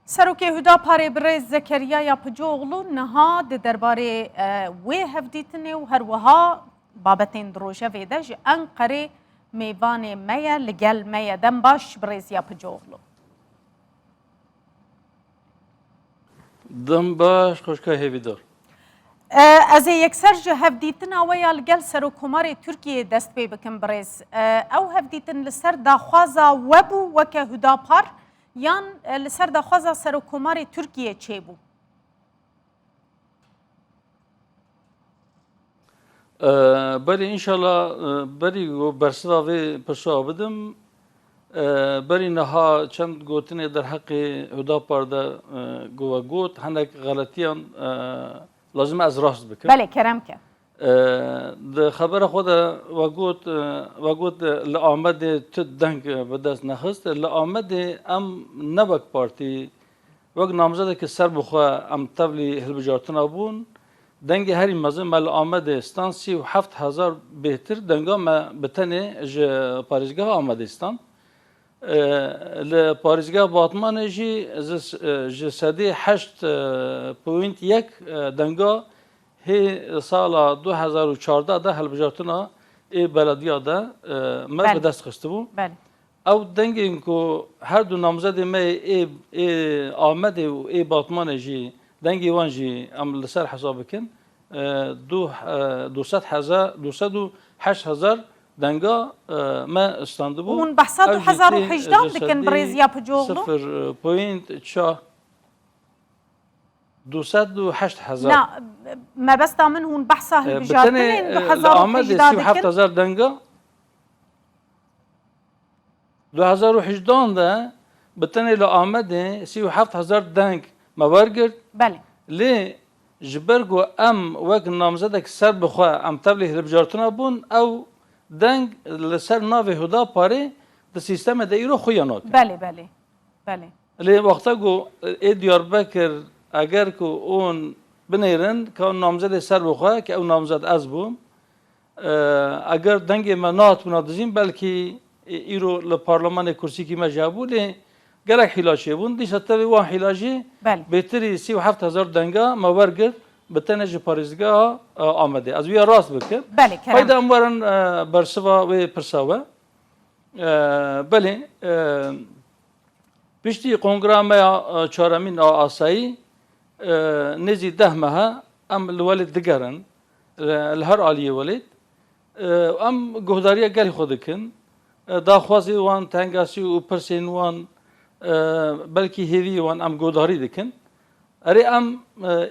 سروکی هداپارê Birêz Zekeriyaya Picoğlu niha di derbarê wê hevdîtinê û her wiha babetên rojevê de ji Enqerê mêvanê me ye li gel me ye. Dem baş Birêziya Picoğlu. Dem baş xoşka hêvîdar. Ez ê yekser ji hevdîtina we ya li gel Serokkomarê Tirkiyeyê dest pê bikim Birêz. Ew hevdîtin li ser daxwaza we bû weke hudapar yan li ser daxwaza Serokkomarê Tirkiyeyê çêbû? Berê inşallah berî bersiva vê pirsoya bidim. Berî niha çend gotinê derheqê Hudapar de got hinek xeletiyan lazim ez rast bikim. Belê kerem ke. Di xebera xwe de vegot li Amedê tu deng bi dest nexist. Li Amedê em nevek partî wek namzedekî ser bixwe em tevlî hilbijartina bûn. Dengê herî mezin me li Amedê stan 37,000 bêhtir denga me bi tenê ji parêzgeha Amedê stan. Li parêzgeha Batmanê jî ji sedê 8.1 denga hê sala 2014 de hilbijartina ê belediya de me bi dest xistibû. Ew dengên ku her du namzedê me ê Amedê û ê Batmanê jî dengê wan jî em li ser hesa bikin 208,000 denga me standibû. Hûn behsa 2018 dikin Birêziya Picoğlu? 0.4 208,000. Na, mebesta min hûn behsa hilbijartinên 2018 denga 2018 de bi tenê li Amedê 37,000 deng me wergirt. Belê. Lê ji ber ku em wek namzedek ser bixwe em tevlî hilbijartina bûn ew deng li ser navê Hudaparê di sîstemê de îro xuya nakin. Belê belê. Belê. Lê wexta ku ê Diyarbekir eger ku hûn binêrin ka namzedê ser bixwe ki ew namzed ez bûm eger dengê me nehatibûna dijîn belkî îro li parlemanê kursîkî me ji hebû lê gelek hîla çêbûn. Dîsa tevê wan hîla jî bêtirî 37,000 denga me wergir bi tenê ji parêzgeha Amedê. Ez wîya rast bikim. Hayda em werin bersiva wê pirsa we. Belê piştî kongra me ya çaremîn a asayî nêzî 10 mehe em li welê digerin li her aliyê welêt. Em guhdariya gelê xwe dikin. Daxwazê wan, tengasî û pirsên wan belkî hêvî wan em guhdarî dikin. Erê em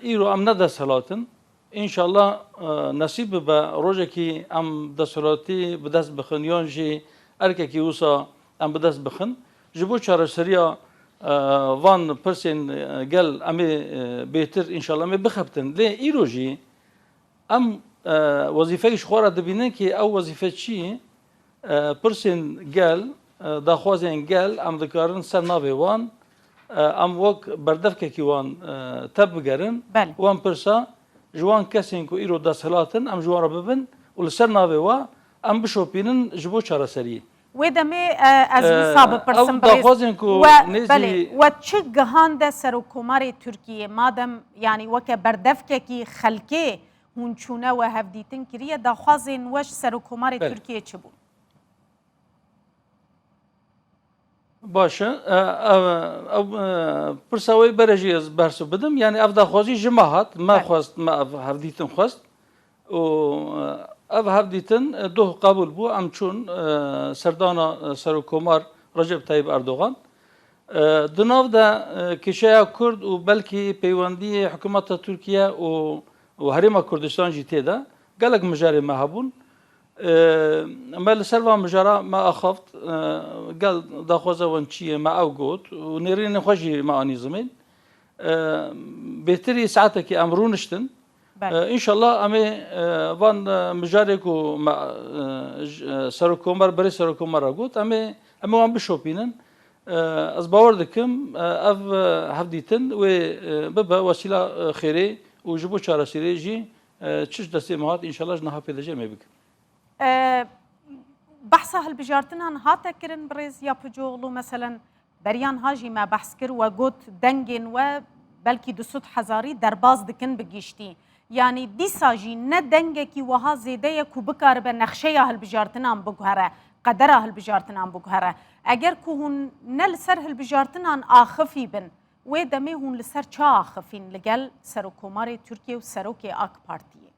îro em ne desthilatin. İnşallah nesîb bibe rojekî em desthilatî bi dest bixin yan jî erkekî wisa em bi dest bixin. Ji bo çareseriya van pirsên gel em ê bêhtir inşallah em ê bixebtin. Lê îro jî em wezîfeyê ji xwe re dibînin ki ew wezîfe çi pirsên gel daxwazên gel em dikarin ser navê wan em wek berdevkekî wan teb bigerin wan pirsa ji wan kesên ku îro desthilatin em ji wan re bibin û li ser navê we em bişopînin ji bo çareseriyê. Wê demê ez wisa bipirsim daxwazên ku belê we çi gihande Serokkomarê Tirkiyeyê madem yanî weke berdevkekî xelkê hûn çûne we hevdîtin kiriye daxwazên we ji Serokkomarê Tirkiyeyê çi bûn? Baş e pirsa wê bere jî ez bersiv bidim yani ev daxwazî ji me hat me xwest me ev hevdîtin xwest û ev hevdîtin doh qebûl bû em çûn serdana Serokkomar Recep Tayyip Erdogan di nav de kêşeya Kurd û belkî peywendiyê hikûmeta Tirkiye û Herêma Kurdistan jî tê de gelek mijarê me hebûn. Me li ser van mijara me axaft gel daxwaza wan çi ye me ew got û nêrînên xwe jî me anî zimên bêhtirî saetekî em rûniştin înşallah em ê van mijarê ku Serokkomar berê Serokkomara got em ê wan bişopînin ez bawer dikim ev hevdîtin wê bibe wesîla xêrê û ji bo çareseriyê jî çiş destê me hat înşallah ji niha pêdivê me bikim. بحثا هالبجارتنا هاتا كرن بريز يا بجوغلو مثلا بریان هاجی ما بحث کر و گوت دنگین و بلکی 200,000 درباز دکن بگیشتی یعنی دیسا جی نه دنگه کی وها زیده کو بکار به نقشه هلبجارتنان بگهره قدر هلبجارتنان بگهره اگر کو هون نل سر هلبجارتنان آخفی بن و دمه هون لسر چا آخفین لگل سروکومار ترکیه و سروک آک پارتیه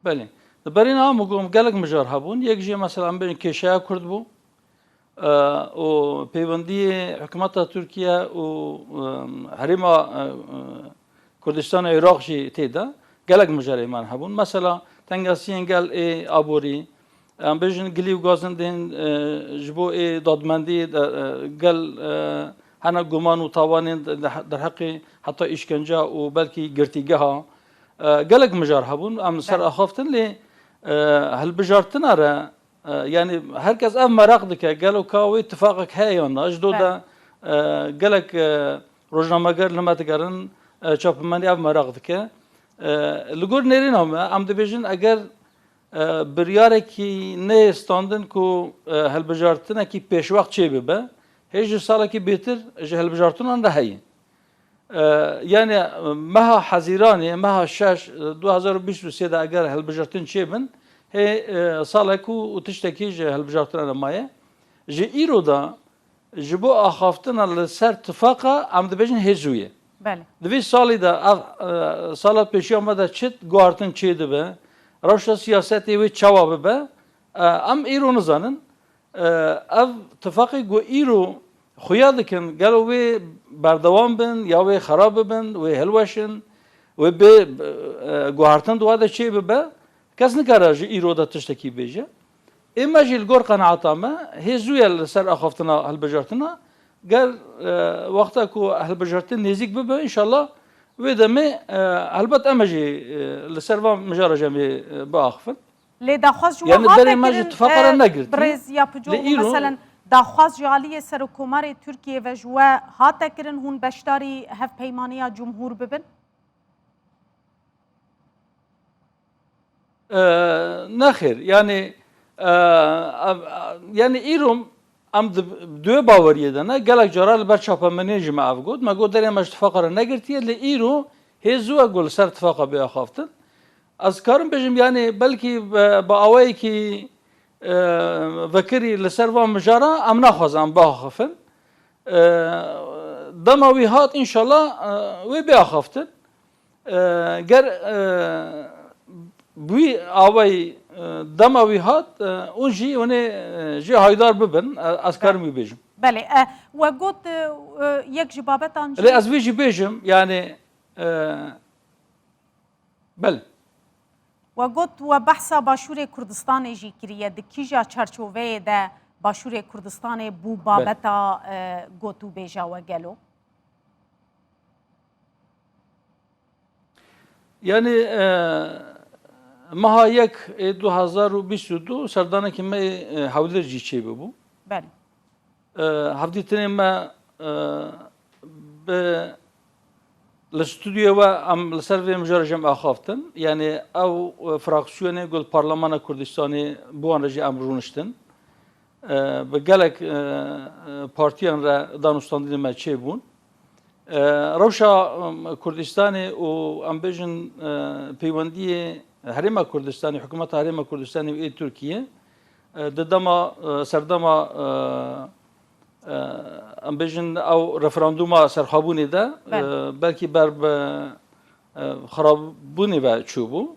بله برین هم مگم گلک مجار هبون یک جی مثلا بین کشیا کرد بو و پیوندی حکومت ترکیه و حریما کردستان عراق جی تیدا گلک مجار ایمان هبون مثلا تنگاسیان گل آبوری ام بیشن گلی و گازندین جبو دادمندی گل هنر گمان و تاوانین در حق حتی اشکنجه و بلکی گرتیگه ها گلک مجار هبون ام سر آخافتن لی هل بجارتنا را يعني هركز اف مراق دكا قالوا كاوي اتفاقك هاي ونا اجدودا قالك روجنامه لما تقرن شوف ماني اف مراق دكا لقول نيرينهم ام دبيجن اگر برياركي نه ستاندن كو هالبجارتنا كي پیش وقت چه ببه هيج سالا كي بيتر هل بجارتنا ده هي يعني مها حزيراني مها شاش 2023 اگر هل بجارتن چه بن هي صالكو وتشتكي هالبجارتنا مايه جي ايرو دا جبو اخافتنا لسر اتفاقا ام دبيجن هزويه بله دوی سالی دا سالات پیشی آمده چت گوارتن چه دبه روشا سیاستی و چوا ببه ام ایرو نزانن اف اتفاقی گو ایرو خویا دکن گلو وی بردوام بن یا وی خراب بن وی هلوشن و به گوارتن دواده چه ببه کس نکاره جی ایرو دا تشتکی بیجه اما جیل گور قناعتامه هزویه لسر اخافتنا هلبجارتنا قال وقتا كو اهل بجارتين نزيك ببا ان شاء الله ودمي البت امجي لسرفا مجارة جامي باخفن لي داخواز جو يعني بري ماجي تفقر نقرت بريز يا بجو مثلا داخواز جالية سركوماري تركيا وجوا هاتا كرن هون بشتاري هف بيمانيا جمهور ببن نخير يعني يعني ايروم ام دو باوریه دنه گلک جرال بر چاپمنی جمع افگود ما گود داریم اش اتفاقا نگرتیه لی ایرو هزو گل سر اتفاقا بیا خافتن از کارم بجم یعنی بلکی با اوایی کی وکری لسر و مجارا ام نخوازم با خافن دماوی هات انشالله وی بیا خافتن گر بوی اوایی دماوی هات اون جی ونه جی هایدار ببن از کار می بیجم بله و گوت یک جبابت آنجا لی از ویجی بیجم یعنی بله و گوت و بحثا باشور کردستان جی کریه دکیجا چرچوه ده باشور کردستان بو بابتا گوتو بیجا و گلو یعنی ماها یک 2022 سردانه که ما حوله جی چه ببو بله هفته ما به الاستوديو و ام لسرفي مجرد جمع خافتن يعني او فراكسيوني قول برلمان كردستاني بوان رجي امرونشتن بقالك بارتيان را دانستاندين ما چه بون روشا كردستاني و ام بيجن بيواندي هرما كردستاني حكومة هرما كردستاني و تركيا ددما سردما ام بيجن او رفراندوما سرخابوني ده بلكي بر خرابوني و چوبو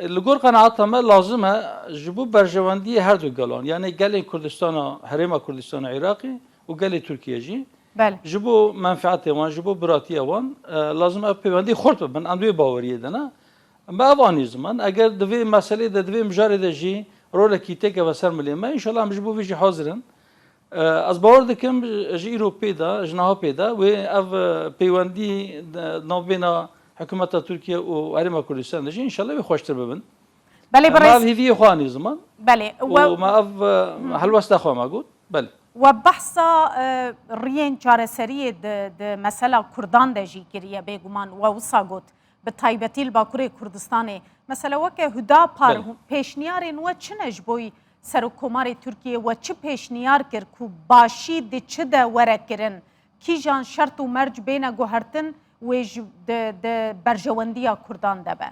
لگور قناعتما لازمه جبو برجواندی هر دو گلان یعنی گل کردستان هرما کردستان عراقی و گل ترکیه جی بله جبو منفعت وان جبو براتی وان لازمه پیوندی خورد ببن اندوی باوریه دنا ما اوانی زمان اگر دوی مسئله ده دوی مجاری ده جی رول کیته که وسر ملیمه انشالله هم جبو ویجی حاضرن از باور دکم جیرو پیدا جناها پیدا و اف پیوندی نوبینا حکومت ترکیه و هرما کردستان دجی انشالله خوشتر ببن بله ما اف هیوی خوانی زمان بله و ما اف حلوست خوا ما گود بله و بحثا رین چارەسەریە مەسەلا کوردان دەژی گریە بێگومان و وسا گوت بە تایبەتی باکوورێ کوردستانê مەسەلە وەکە هودا پار پێشنیارên we çi ne ji بۆی سەرۆکۆمارê Tirkiye we çi pêşniyar kir ku başî di çi de were kirin kîjan şert û merc bêne guhertin wê ji di berjewendiya Kurdan de be.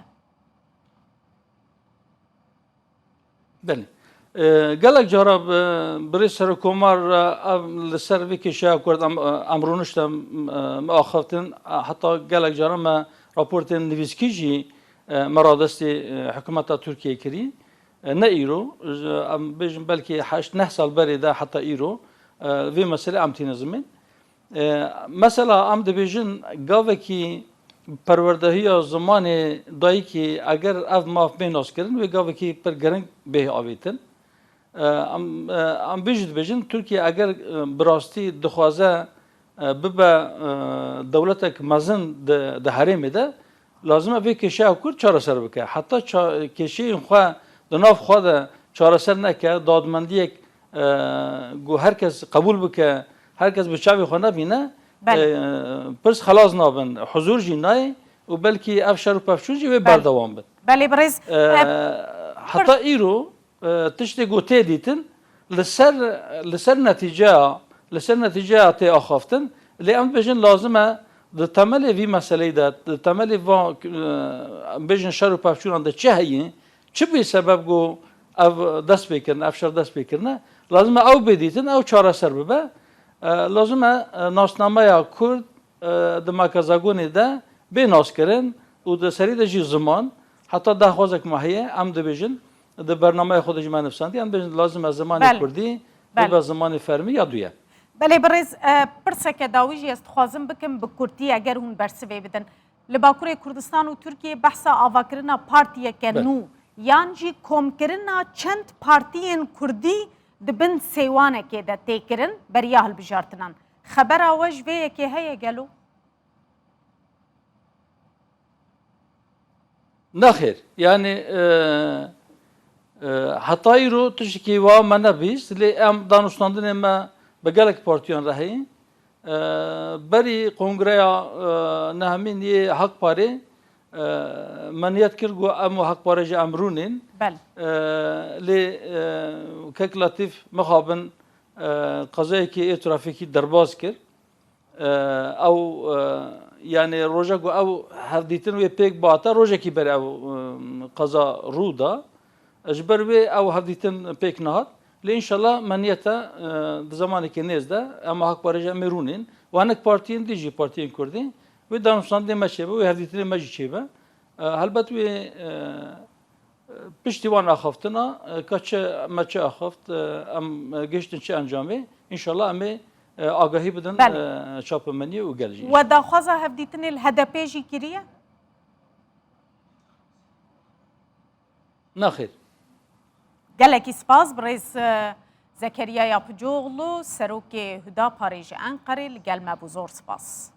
Belê. Gelek cara birê serokkomar li ser vê kêşeya Kurd em rûnişte me axaftin heta gelek cara me raportên nivîskî jî me radestê hikûmeta Tirkiye kirî. Ne îro em bêjin belkî 8-9 sal berê de heta îro vê meselê em tîne zimên. Mesela em dibêjin gavekî perwerdehiya zimanê dayîkî eger ev mav bê naskirin wê gavekî pir giring bê avêtin. Em bêjî dibêjin Tirkiye eger bi rastî dixwaze bibe dewletek mezin di herêmê de lazim e vê kêşeya Kurd çareser bike. Heta kêşeyên xwe di nav xwe de çareser neke, dadmendiyek got herkes qebûl bike, herkes bi çavê xwe nebîne, pirs xelas nabin, huzur jî nayê û belkî ev şer û pevçûn jî wê berdewam bin. Belê birêz Heta îro tiştê got tê dîtin li ser netîceya tê axaftin lê em dibêjin lazim e di temelê vî meseleyê de di temelê van bêjin şer û pevçûnan de çi heye çi bê sebeb got ev dest pêkirin ev şer dest pêkirine lazim e ew bêdîtin ew çareser bibe lazim e nasnameya Kurd di merkezagonê de bê naskirin û di serî de jî ziman heta daxwazek me heye em dibêjin di bernameya xwe de jî me nivîsandiye em bêjin lazim e zimanê Kurdî bibe zimanê fermî ya duye. Belê birêz pirseke dawî jî ez dixwazim bikim bi Kurdî eger hûn bersivê bidin. Li Bakurê Kurdistan û Tirkiye behsa avakirina partiyeke nû yan jî komkirina çend partiyên Kurdî di bin sêwanekê de têkirin beriya hilbijartinan. Xebera we ji vê yekê heye gelo? Nexêr, yani heta îro tiştekî wa me nebîst lê em danûstandinê me bi gelek partiyan re heye. Berî kongreya nehemîniyê Hekparê me niyet kir got em û Hekparê jî em rûnên lê kek Letîf mixabin qezayekî ê trafîkî derbas kir. Ew yani roja got ew hevdîtin wê pêk bata rojekî ber ew qeza rû da. Ji ber wê ew hevdîtin pêk nehat. Lê înşallah me niyet e di zamanekî nêz de em Hekparê jî em ê rûnên û hinek partiyên dî jî partiyên Kurdî wê danûstandinê me çêbe wê hevdîtinê me jî çêbe. Helbet wê piştî wan axaftina ka me çi axaft em gihiştin çi encamê înşallah em ê agahî bidin çapemeniyê û gel jî. We daxwaza hevdîtinê li HDP jî kiriye? Nexêr. Gelekî spas birêz Zekeriya Yapıcıoğlu serokê Hüdaparê ji Enqerê li gel me bû zor spas.